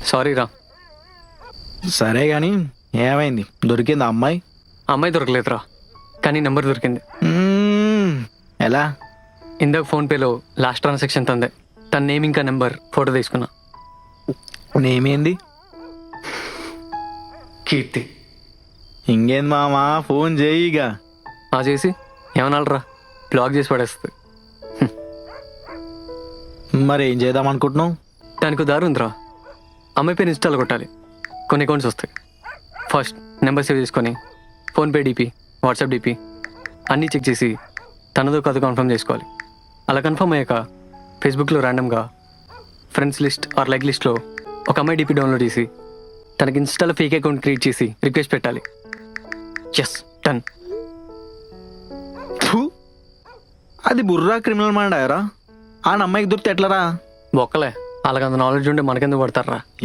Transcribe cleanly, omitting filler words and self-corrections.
Sorry రా. సరే గాని ఏమైంది, దొరికింది అమ్మాయి? అమ్మాయి దొరకలేదురా, కానీ నెంబర్ దొరికింది. ఎలా? ఇందాక ఫోన్పేలో లాస్ట్ ట్రాన్సాక్షన్ తందే. తన నేమ్ ఇంకా నెంబర్ ఫోటో తీసుకున్నా. నేమేంది? కీర్తి. ఇంకేంది మామా, ఫోన్ చేయిగా. ఆ చేసి ఏమనాలరా, బ్లాక్ చేసి పడేస్తుంది. మరి ఏం చేద్దాం అనుకుంటున్నావు? దానికి దారి ఉందిరా. అమ్మాయి పేరు ఇన్స్టాల్ కొట్టాలి, కొన్ని అకౌంట్స్ వస్తాయి. ఫస్ట్ నెంబర్ సేవ్ చేసుకొని ఫోన్పే డీపీ, వాట్సాప్ డీపీ అన్నీ చెక్ చేసి తనదో కాదు కన్ఫర్మ్ చేసుకోవాలి. అలా కన్ఫర్మ్ అయ్యాక ఫేస్బుక్లో ర్యాండమ్గా ఫ్రెండ్స్ లిస్ట్ ఆర్ లైక్ లిస్ట్లో ఒక అమ్మాయి డీపీ డౌన్లోడ్ చేసి తనకి ఇన్స్టాలో ఫేక్ అకౌంట్ క్రియేట్ చేసి రిక్వెస్ట్ పెట్టాలి. Yes, done. అది బుర్రా క్రిమినల్ మైండ్ అయ్యారా? ఆ అమ్మాయికి దొరికితే ఎట్లరా? బొక్కలే, వాళ్ళకి అంత నాలెడ్జ్ ఉంటే మనకెందుకు పడతారా?